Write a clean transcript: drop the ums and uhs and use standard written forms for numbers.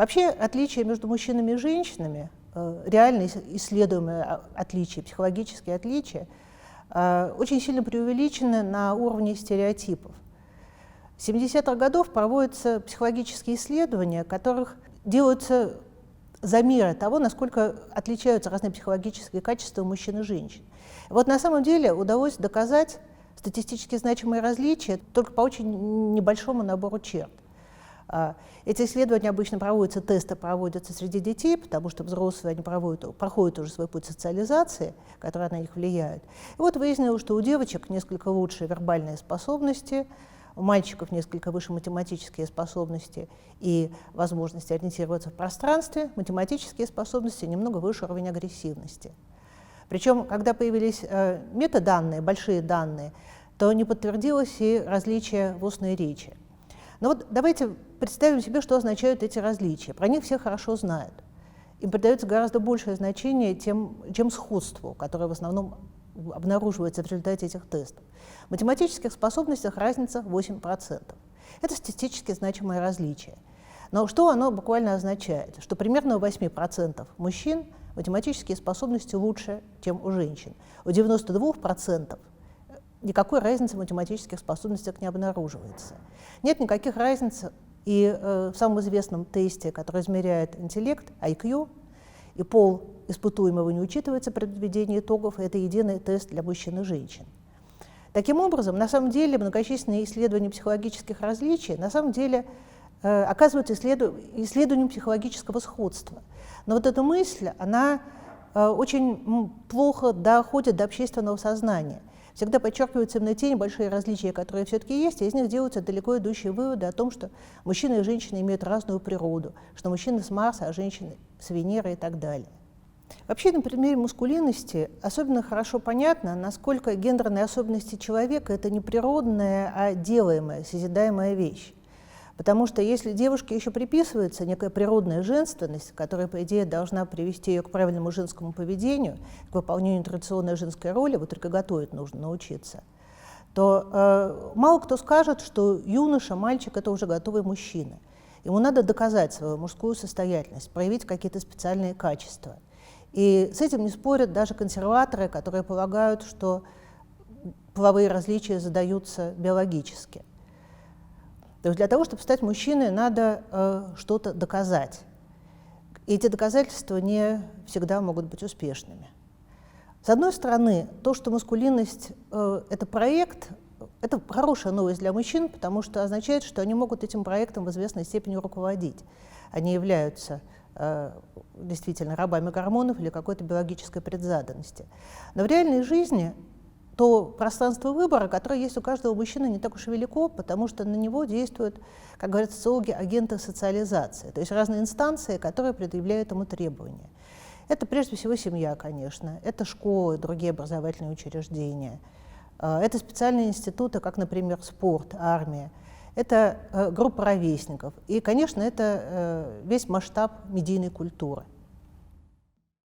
Вообще отличия между мужчинами и женщинами, реально исследуемые отличия, психологические отличия, очень сильно преувеличены на уровне стереотипов. С 70-х годов проводятся психологические исследования, в которых делаются замеры того, насколько отличаются разные психологические качества у мужчин и женщин. Вот на самом деле удалось доказать статистически значимые различия только по очень небольшому набору черт. Эти исследования обычно проводятся, тесты проводятся среди детей, потому что взрослые они проходят уже свой путь социализации, который на них влияет. И вот выяснилось, что у девочек несколько лучше вербальные способности, у мальчиков несколько выше математические способности и возможности ориентироваться в пространстве, математические способности немного выше уровень агрессивности. Причем, когда появились метаданные, большие данные, то не подтвердилось и различие в устной речи. Но вот давайте представим себе, что означают эти различия. Про них все хорошо знают. Им придается гораздо большее значение, чем сходству, которое в основном обнаруживается в результате этих тестов. В математических способностях разница 8%. Это статистически значимое различие. Но что оно буквально означает? Что примерно у 8% мужчин математические способности лучше, чем у женщин. У 92% никакой разницы в математических способностях не обнаруживается. Нет никаких разниц и в самом известном тесте, который измеряет интеллект, IQ, и пол испытуемого не учитывается при подведении итогов, и это единый тест для мужчин и женщин. Таким образом, на самом деле, многочисленные исследования психологических различий на самом деле оказываются исследованием психологического сходства. Но вот эта мысль, она очень плохо доходит до общественного сознания. Всегда подчеркиваются именно те небольшие различия, которые все-таки есть, и из них делаются далеко идущие выводы о том, что мужчины и женщины имеют разную природу, что мужчины с Марса, а женщины с Венеры и так далее. Вообще, на примере мускулинности особенно хорошо понятно, насколько гендерные особенности человека – это не природная, а делаемая, созидаемая вещь. Потому что если девушке еще приписывается некая природная женственность, которая, по идее, должна привести ее к правильному женскому поведению, к выполнению традиционной женской роли, вот только готовить нужно научиться, то мало кто скажет, что юноша, мальчик – это уже готовый мужчина. Ему надо доказать свою мужскую состоятельность, проявить какие-то специальные качества. И с этим не спорят даже консерваторы, которые полагают, что половые различия задаются биологически. То есть для того, чтобы стать мужчиной, надо что-то доказать. И эти доказательства не всегда могут быть успешными. С одной стороны, то, что маскулинность это проект, это хорошая новость для мужчин, потому что означает, что они могут этим проектом в известной степени руководить. Они являются действительно рабами гормонов или какой-то биологической предзаданности. Но в реальной жизни то пространство выбора, которое есть у каждого мужчины, не так уж и велико, потому что на него действуют, как говорят социологи, агенты социализации, то есть разные инстанции, которые предъявляют ему требования. Это прежде всего семья, конечно, это школы, другие образовательные учреждения, это специальные институты, как, например, спорт, армия, это группа ровесников и, конечно, это весь масштаб медийной культуры.